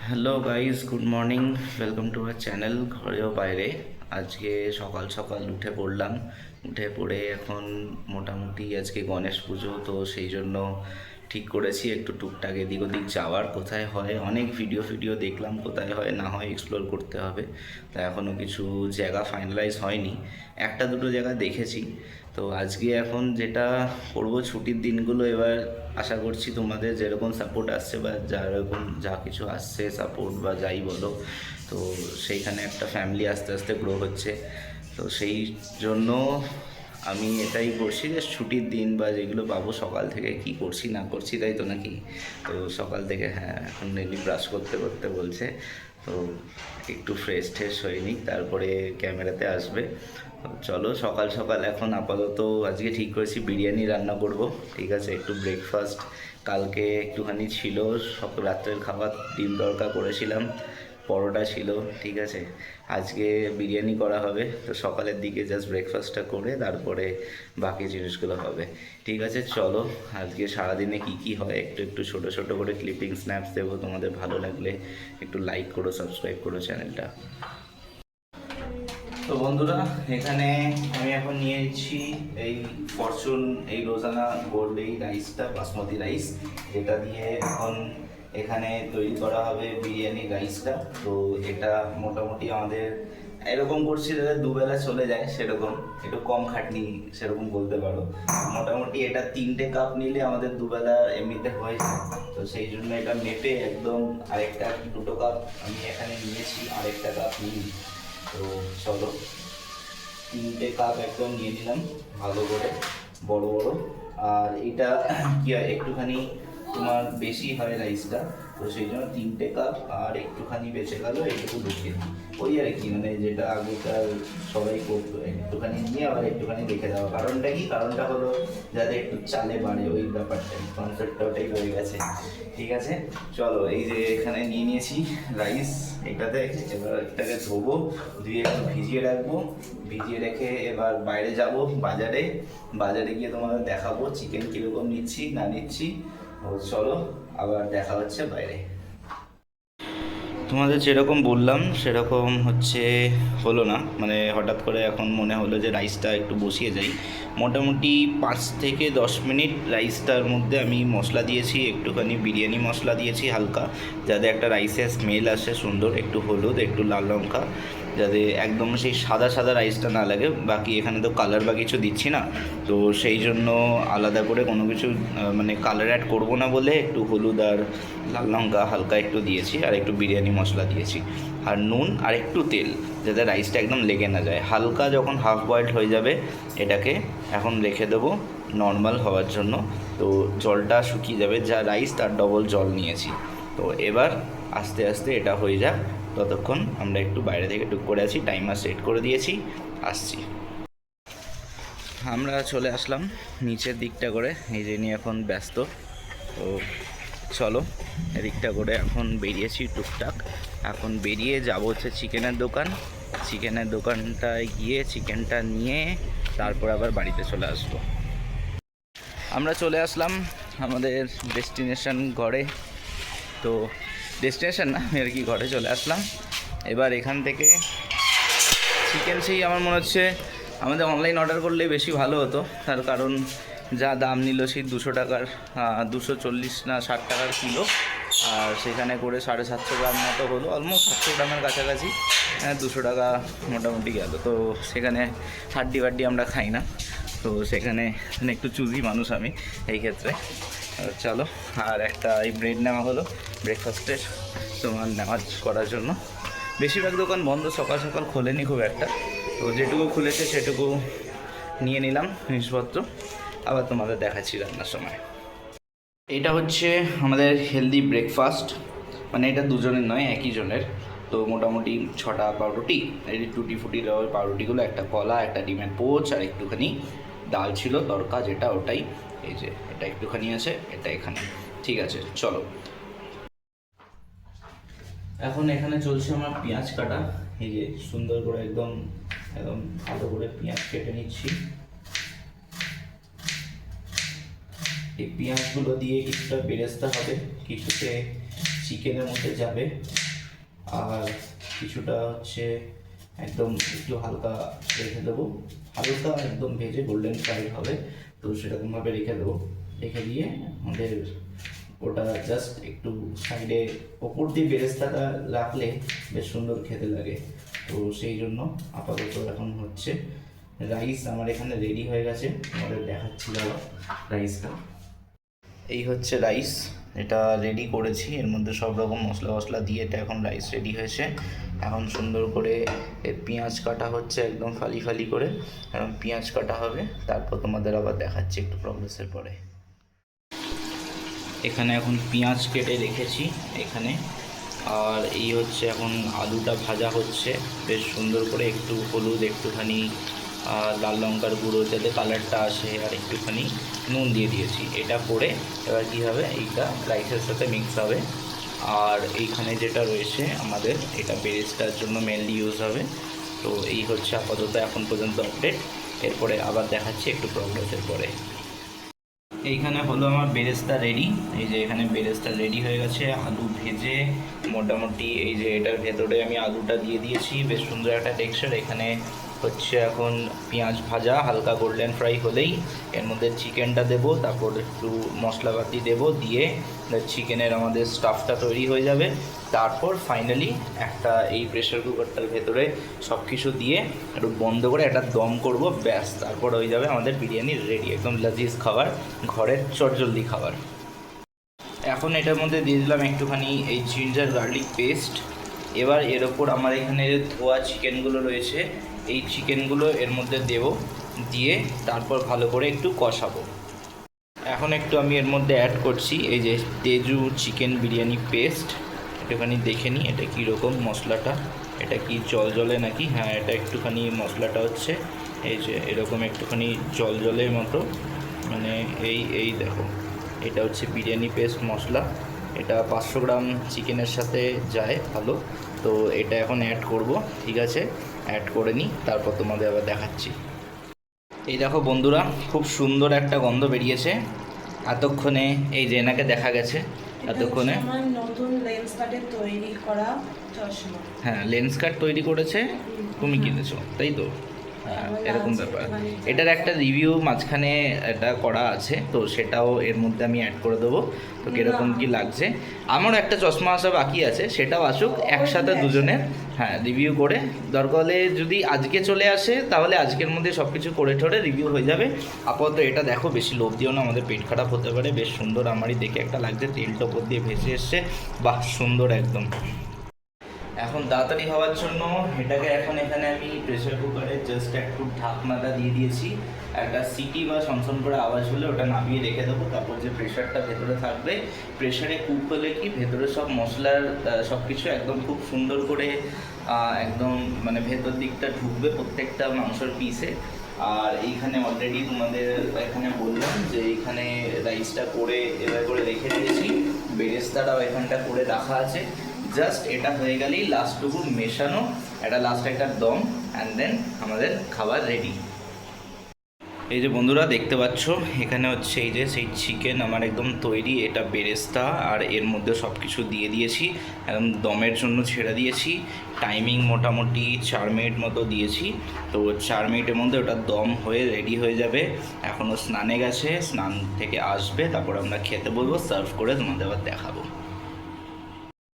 Hello guys, good morning. Welcome to our channel ঘরেও বাইরে। আজকে সকাল সকাল উঠে পড়লাম। উঠে পড়ে এখন মোটামুটি আজকে গণেশ পুজো, তো সেই জন্য ঠিক করেছি একটু টুকটাক এদিক ওদিক যাওয়ার। কোথায় হয় অনেক ভিডিও দেখলাম, কোথায় হয় না হয় এক্সপ্লোর করতে হবে। তা এখনও কিছু জায়গা ফাইনালাইজ হয়নি, একটা দুটো জায়গা দেখেছি। তো আজকে এখন যেটা করব, ছুটির দিনগুলো এবার আশা করছি তোমাদের যেরকম সাপোর্ট আসছে বা যেরকম যা কিছু আসছে সাপোর্ট বা যাই বলো, তো সেইখানে একটা ফ্যামিলি আস্তে আস্তে গ্রো হচ্ছে। তো সেই জন্য আমি এটাই করছি যে ছুটির দিন বা যেগুলো পাবো সকাল থেকে কি করছি না করছি, তাই তো নাকি? তো সকাল থেকে হ্যাঁ, এখন ডেলি ব্রাশ করতে করতে বলছে, তো একটু ফ্রেশ ট্রেশ হয়ে নিই, তারপরে ক্যামেরাতে আসবে। তো চলো, সকাল সকাল এখন আপাতত আজকে ঠিক করেছি বিরিয়ানি রান্না করব। ঠিক আছে, একটু ব্রেকফাস্ট কালকে একটুখানি ছিল, সব রাত্রের খাবার ডিম তড়কা করেছিলাম, পরোটা ছিল। ঠিক আছে, আজকে বিরিয়ানি করা হবে। তো সকালের দিকে জাস্ট ব্রেকফাস্টটা করে তারপরে বাকি জিনিসগুলো হবে। ঠিক আছে, চলো আজকে সারাদিনে কি কি হয় একটু একটু ছোটো ছোটো করে ক্লিপিং স্ন্যাপস দেবো। তোমাদের ভালো লাগলে একটু লাইক করো, সাবস্ক্রাইব করো চ্যানেলটা। তো বন্ধুরা, এখানে আমি এখন নিয়ে নিচ্ছি এই ফরচুন এই রোজানা গোল্ড এই রাইসটা, বাসমতি রাইস, যেটা দিয়ে এখন এখানে তৈরি করা হবে বিরিয়ানি রাইসটা। তো এটা মোটামুটি আমাদের এরকম করছি যাতে দুবেলা চলে যায়, সেরকম একটু কম খাটনি সেরকম বলতে পারো। মোটামুটি এটা 3টে কাপ নিলে আমাদের দুবেলা এমনিতে হয়ে যায়। তো সেই জন্য এটা মেপে একদম আরেকটা 2টো কাপ আমি এখানে নিয়েছি, আরেকটা কাপ নিই। তো চলো, 3টে কাপ একদম নিয়ে নিলাম ভালো করে, বড় বড়। আর এটা কি হয়, একটুখানি তোমার বেশি হয় রাইসটা, তো সেই জন্য 3টে কাপ আর একটুখানি বেঁচে গেল, এইটুকু ঢুকিয়ে দিই। ওই আর কি, মানে যেটা আগেকার সবাই করতো, একটুখানি নিয়ে আবার একটুখানি রেখে দেওয়া। কারণটা কি, কারণটা হলো যাতে একটু চালে বাড়ে, ওই ব্যাপারটাই, কনসেপ্টটা ওটাই হয়ে গেছে। ঠিক আছে, চলো এই যে এখানে নিয়ে নিয়েছি রাইস এটাতে। এবার এটাকে ধোবো, ধুয়ে একটু ভিজিয়ে রাখবো। ভিজিয়ে রেখে এবার বাইরে যাব বাজারে। বাজারে গিয়ে তোমাদের দেখাবো চিকেন কীরকম নিচ্ছি না নিচ্ছি। ও চলো, আবার দেখা হচ্ছে বাইরে। তোমাদের যেরকম বললাম সেরকম হচ্ছে হলো না, মানে হঠাৎ করে এখন মনে হলো যে রাইসটা একটু বসিয়ে যাই। মোটামুটি 5 থেকে 10 মিনিট রাইসটার মধ্যে আমি মশলা দিয়েছি, একটুখানি বিরিয়ানি মশলা দিয়েছি হালকা, যাতে একটা রাইসের স্মেল আসে সুন্দর, একটু হলুদ, একটু লাল লঙ্কা, যাতে একদম সেই সাদা সাদা রাইসটা না লাগে। বাকি এখানে তো কালার বা কিছু দিচ্ছি না, তো সেই জন্য আলাদা করে কোনো কিছু মানে কালার অ্যাড করবো না বলে একটু হলুদ আর লাল লঙ্কা হালকা একটু দিয়েছি, আর একটু বিরিয়ানি মশলা দিয়েছি, আর নুন আর একটু তেল, যাতে রাইসটা একদম লেগে না যায়। হালকা যখন হাফ বয়েলড হয়ে যাবে এটাকে এখন রেখে দেবো নর্মাল হওয়ার জন্য। তো জলটা শুকিয়ে যাবে, যা রাইস তার ডবল জল নিয়েছি। তো এবার আস্তে আস্তে এটা হয়ে যাক, ততক্ষণ আমরা একটু বাইরে থেকে টুক করে আছি, টাইমার সেট করে দিয়েছি, আসছি। আমরা চলে আসলাম নিচের দিকটা করে, এই যে নিয়ে এখন ব্যস্ত। তো চলো, এদিকটা করে এখন বেরিয়েছি টুকটাক। এখন বেরিয়ে যাব হচ্ছে চিকেনের দোকান। চিকেনের দোকানটায় গিয়ে চিকেনটা নিয়ে তারপর আবার বাড়িতে চলে আসবো। আমরা চলে আসলাম আমাদের ডেস্টিনেশন ঘরে। তো ডেস্টিনেশন না, আমি আর কি ঘরে চলে আসলাম। এবার এখান থেকে চিকেন সেই আমার মনে হচ্ছে আমাদের অনলাইন অর্ডার করলে বেশি ভালো হতো, তার কারণ যা দাম নিল সেই 200 টাকার, 240 না 60 টাকার কিলো। আর সেখানে করে 750 গ্রাম মতো হলো, অলমোস্ট 700 গ্রামের কাছাকাছি। 200 টাকা মোটামুটি গেল। তো সেখানে হাড্ডি বাড্ডি আমরা খাই না, তো সেখানে একটু চুজি মানুষ আমি এই ক্ষেত্রে। চলো, আর একটা এই ব্রেড নেওয়া হলো ব্রেকফাস্টের তোমার নেওয়া করার জন্য। বেশিরভাগ দোকান বন্ধ, সকাল সকাল খোলেনি খুব একটা, তো যেটুকু খুলেছে সেটুকু নিয়ে নিলাম জিনিসপত্র, আবার তোমাদের দেখাচ্ছি রান্নার সময়। এটা হচ্ছে আমাদের হেলদি ব্রেকফাস্ট, মানে এটা দুজনের নয় একই জনের। তো মোটামুটি 6টা পাউরুটি, এই টুটি ফুটি দেওয়া পাউরুটিগুলো, একটা কলা, একটা ডিমের পোচ, আর একটুখানি ডাল ছিল তড়কা যেটা, ওটাই। এই যে এটা একটুখানি আছে, এটা এখানে। ঠিক আছে, চলো। এখন এখানে চলছে আমার পেঁয়াজ কাটা। এই যে সুন্দর করে একদম একদম ভালো করে পেঁয়াজ কেটে নিচ্ছি। এই পেঁয়াজগুলো দিয়ে কিছুটা বেরেস্তা হবে, কিছুতে চিকেনের মধ্যে যাবে, আর কিছুটা হচ্ছে একদম একটু হালকা রেখে দেবো, হালকা একদম ভেজে গোল্ডেন ফ্রাই হবে, তো সেরকমভাবে রেখে দেবো। রেখে দিয়ে আমাদের ওটা জাস্ট একটু সাইডে ওপর দিয়ে বেরেস্তাটা রাখলে বেশ সুন্দর খেতে লাগে। তো সেই জন্য আপাতত এখন হচ্ছে রাইস আমার এখানে রেডি হয়ে গেছে, আমাদের দেখাচ্ছি দাদা রাইসটা। এই হচ্ছে রাইস, এটা রেডি করেছি, এর মধ্যে সব রকম মশলা মশলা দিয়ে এটা এখন রাইস রেডি হয়েছে। এখন সুন্দর করে এর পেঁয়াজ কাটা হচ্ছে, একদম ফালি ফালি করে এখন পেঁয়াজ কাটা হবে, তারপর তোমাদের আবার দেখাচ্ছি একটু প্রসেসের পরে। এখানে এখন পেঁয়াজ কেটে রেখেছি এখানে, আর এই হচ্ছে এখন আলুটা ভাজা হচ্ছে বেশ সুন্দর করে, একটু হলুদ, একটুখানি লাল লঙ্কার গুঁড়ো যাতে কালারটা আসে, আর একটুখানি নুন দিয়ে দিয়েছি। এটা করে এবার কী হবে, এইটা রাইসের সাথে মিক্স হবে। আর এইখানে যেটা রয়েছে আমাদের, এটা বেরেস্তার জন্য মেনলি ইউজ হবে। তো এই হচ্ছে আপাতত এখন পর্যন্ত আপডেট, এরপরে আবার দেখাচ্ছি একটু প্রগ্রেসের পরে। এইখানে হলো আমার বেরেস্তা রেডি, এই যে এখানে বেরেস্তা রেডি হয়ে গেছে, আলু ভেজে মোটামুটি এই যে এটার ভেতরে আমি আলুটা দিয়ে দিয়েছি, বেশ সুন্দর একটা টেক্সচার। এখানে হচ্ছে এখন পেঁয়াজ ভাজা হালকা গোল্ডেন ফ্রাই হলেই এর মধ্যে চিকেনটা দেবো, তারপর একটু মশলাপাতি দেবো, দিয়ে চিকেনের আমাদের স্টাফটা তৈরি হয়ে যাবে। তারপর ফাইনালি একটা এই প্রেশার কুকারটার ভেতরে সব কিছু দিয়ে একটু বন্ধ করে একটা দম করব, ব্যাস তারপর হয়ে যাবে আমাদের বিরিয়ানি রেডি, একদম লাজিজ খাবার, ঘরের চটজলদি খাবার। এখন এটার মধ্যে দিয়ে দিলাম একটুখানি এই জিঞ্জার গার্লিক পেস্ট। এবার এর ওপর আমার এখানে যে ধোয়া চিকেনগুলো রয়েছে, এই চিকেনগুলো এর মধ্যে দেব, দিয়ে তারপর ভালো করে একটু কষাবো। এখন একটু আমি এর মধ্যে অ্যাড করছি এই যে তেজু চিকেন বিরিয়ানি পেস্ট, একটুখানি দেখে নিই এটা কীরকম মশলাটা, এটা কি জল জলে নাকি, হ্যাঁ এটা একটুখানি মশলাটা হচ্ছে এই যে এরকম একটুখানি জল জলের মতো, মানে এই দেখো এটা হচ্ছে বিরিয়ানি পেস্ট মশলা, এটা 500 গ্রাম চিকেনের সাথে যায় ভালো। তো এটা এখন অ্যাড করব, ঠিক আছে অ্যাড করে নিই, তারপর তোমাদের আবার দেখাচ্ছি। এই দেখো বন্ধুরা, খুব সুন্দর একটা গন্ধ বেরিয়েছে এতক্ষণে, এই যে এনাকে দেখা গেছে এতক্ষণে নতুন লেন্স কার্ডের তৈরি করা চশমা। হ্যাঁ লেন্স কার্ড তৈরি করেছে, তুমি কিনেছো তাই তো? হ্যাঁ এরকম ব্যাপার। এটার একটা রিভিউ মাঝখানে এটা করা আছে, তো সেটাও এর মধ্যে আমি অ্যাড করে দেবো। তো কীরকম কী লাগছে, আমারও একটা চশমা আসা বাকি আছে, সেটাও আসুক একসাথে দুজনের, হ্যাঁ রিভিউ করে দরকার হলে যদি আজকে চলে আসে তাহলে আজকের মধ্যে সব কিছু করে ঠরে রিভিউ হয়ে যাবে। আপাতত এটা দেখো, বেশি লোভ দিও না, আমাদের পেট খারাপ হতে পারে। বেশ সুন্দর আমারই দেখে একটা লাগছে, তেলটা ওপর দিয়ে ভেসে এসছে, বাহ সুন্দর একদম। এখন তাড়াতাড়ি হওয়ার জন্য এটাকে এখন এখানে আমি প্রেসার কুকারে জাস্ট একটু ঢাকনাটা দিয়ে দিয়েছি, একটা সিটি বা সনসন করে আওয়াজ হলে ওটা নামিয়ে রেখে দেবো। তারপর যে প্রেশারটা ভেতরে থাকবে, প্রেশারে কুক হলে কি ভেতরে সব মশলার সব কিছু একদম খুব সুন্দর করে একদম মানে ভেতর দিকটা ঢুকবে প্রত্যেকটা মাংসের পিসে। আর এইখানে অলরেডি তোমাদের এখানে বললাম যে এইখানে রাইসটা করে এভাবে করে রেখে দিয়েছি, বেরেস্তাটাও এখানটা করে রাখা আছে। জাস্ট এটা হয়ে গেলেই লাস্টটুকু মেশানো, একটা লাস্ট একটা দম, অ্যান্ড দেন আমাদের খাবার রেডি। এই যে বন্ধুরা দেখতে পাচ্ছ এখানে হচ্ছে এই যে সেই চিকেন আমার একদম তৈরি, এটা বেরেস্তা আর এর মধ্যে সব কিছু দিয়ে দিয়েছি, একদম দমের জন্য ছেড়ে দিয়েছি। টাইমিং মোটামুটি 4 মিনিট মতো দিয়েছি, তো 4 মিনিটের মধ্যে ওটা দম হয়ে রেডি হয়ে যাবে। এখনও স্নানে গেছে, স্নান থেকে আসবে, তারপর আমরা খেতে বলবো, সার্ভ করে তোমাদের আবার দেখাবো।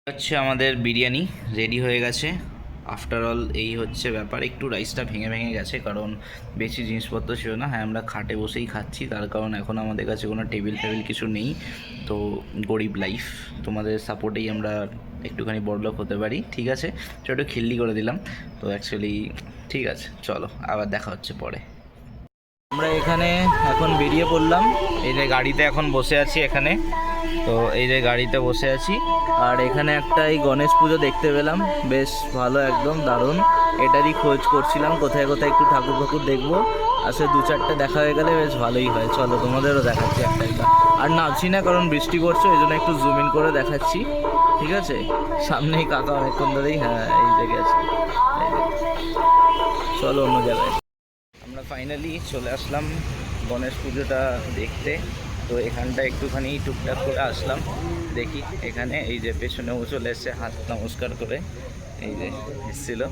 হচ্ছে আমাদের বিরিয়ানি রেডি হয়ে গেছে। আফটার অল এই হচ্ছে ব্যাপার, একটু রাইসটা ভেঙে ভেঙে গেছে কারণ বেশি জিনিসপত্র ছিল না। হ্যাঁ আমরা খাটে বসেই খাচ্ছি, তার কারণ এখন আমাদের কাছে কোনো টেবিল ফেবিল কিছু নেই, তো গরিব লাইফ, তোমাদের সাপোর্টেই আমরা একটুখানি বড়লোক হতে পারি, ঠিক আছে একটু খিল্লি করে দিলাম। তো অ্যাকচুয়ালি ঠিক আছে, চলো আবার দেখা হচ্ছে পরে। আমরা এখানে এখন বেরিয়ে পড়লাম, এই যে গাড়িতে এখন বসে আছি এখানে, তো এই যে গাড়িতে বসে আছি, আর এখানে একটা এই গণেশ পুজো দেখতে পেলাম, বেশ ভালো একদম দারুণ। এটারই খোঁজ করছিলাম কোথায় কোথায় একটু ঠাকুর ফাকুর দেখবো, আসলে 2-4টে দেখা হয়ে গেলে বেশ ভালোই হয়। চলো তোমাদেরও দেখাচ্ছি একটা একটা, আর নামছি না কারণ বৃষ্টি পড়ছে, এই জন্য একটু জুম ইন করে দেখাচ্ছি, ঠিক আছে। সামনেই কাকা অনেকক্ষণ ধরেই, হ্যাঁ এই জায়গায় আছে, চলো অন্য জায়গায়। আমরা ফাইনালি চলে আসলাম গণেশ পুজোটা দেখতে, তো এখানটা একটুখানি টুকটাক করে আসলাম, দেখি এখানে এই যে পেছনেও চলে এসছে হাত নমস্কার করে, এই যে এসেছিলো।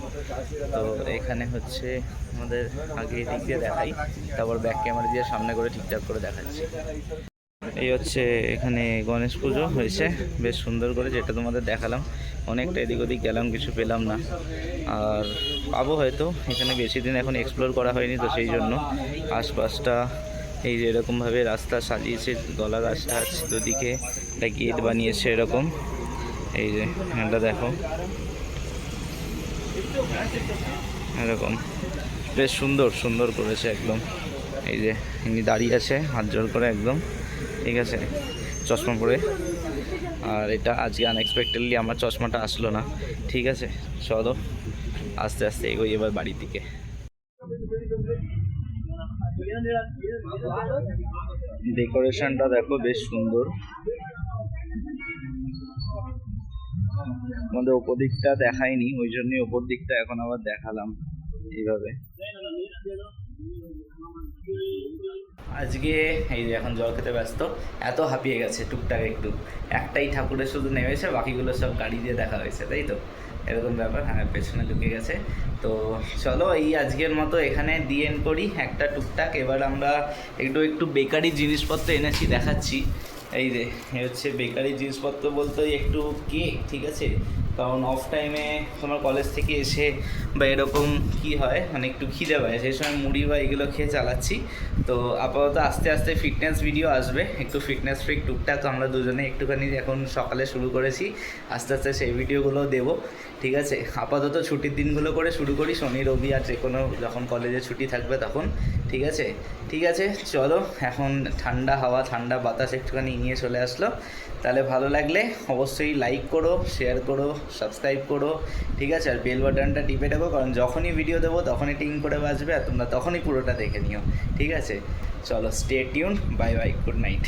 তো এখানে হচ্ছে আমাদের আগে দিক দিয়ে দেখাই, তারপর ব্যাক ক্যামেরা দিয়ে সামনে করে ঠিকঠাক করে দেখাচ্ছি। এই হচ্ছে এখানে গণেশ পুজো হয়েছে বেশ সুন্দর করে, যেটা তোমাদের দেখালাম। অনেকটা এদিক ওদিক গেলাম, কিছু পেলাম না, আর পাবো হয়তো। এখানে বেশি দিন এখন এক্সপ্লোর করা হয়নি, তো সেই জন্য আশপাশটা এই যে এরকমভাবে রাস্তা সাজিয়েছে, গলা গাছটা আছে দুদিকে, একটা গেট বানিয়েছে এরকম। এই যে এটা দেখো এরকম বেশ সুন্দর সুন্দর করেছে একদম। এই যে ইনি দাঁড়িয়ে আছে হাত জোড় করে একদম, ঠিক আছে, চশমা পরে। আর এটা আজকে আনএক্সপেক্টেডলি আমার চশমাটা আসলো না, ঠিক আছে। চলো আস্তে আস্তে এগোই এবার বাড়ির দিকে। ডেকোরেশনটা দেখো বেশ সুন্দর। আমাদের ওপর দিকটা দেখায়নি, ওই জন্যই ওপর দিকটা এখন আবার দেখালাম এইভাবে। আজকে এই যে এখন জল খেতে ব্যস্ত, এত হাঁপিয়ে গেছে টুকটাক একটু। একটাই ঠাকুরের শুধু নেমেছে, বাকিগুলো সব গাড়ি দিয়ে দেখা হয়েছে, তাই তো এরকম ব্যাপার। হ্যাঁ, পেছনে ঢুকে গেছে। তো চলো এই আজকের মতো এখানে দিয়ে এন্ড করি একটা টুকটাক। এবার আমরা একটু বেকারি জিনিসপত্র এনেছি, দেখাচ্ছি। এই যে হচ্ছে বেকারি জিনিসপত্র বলতে ওই একটু কেক, ঠিক আছে, কারণ অফ টাইমে তোমার কলেজ থেকে এসে বা এরকম কি হয়, মানে একটু খিদে পায়, সেই সময় মুড়ি বা এগুলো খেয়ে চালাচ্ছি। তো আপাতত আস্তে আস্তে ফিটনেস ভিডিও আসবে, একটু ফিটনেস ফ্রিক টুকটাক আমরা দুজনে একটুখানি এখন সকালে শুরু করেছি, আস্তে আস্তে সেই ভিডিওগুলো দেবো, ঠিক আছে। আপাতত ছুটির দিনগুলো করে শুরু করি, শনি রবি আর যে কোনো যখন কলেজে ছুটি থাকবে তখন, ঠিক আছে। ঠিক আছে চলো, এখন ঠান্ডা হাওয়া ঠান্ডা বাতাস একটুখানি নিয়ে চলে আসলো। তাহলে ভালো লাগলে অবশ্যই লাইক করো, শেয়ার করো, সাবস্ক্রাইব করো, ঠিক আছে। আর বেল বাটনটা টিপে দেবো, কারণ যখনই ভিডিও দেবো তখনই টিং করে বাজবে, আর তোমরা তখনই পুরোটা দেখে নিও, ঠিক আছে। চলো, stay tune, bye bye, good night.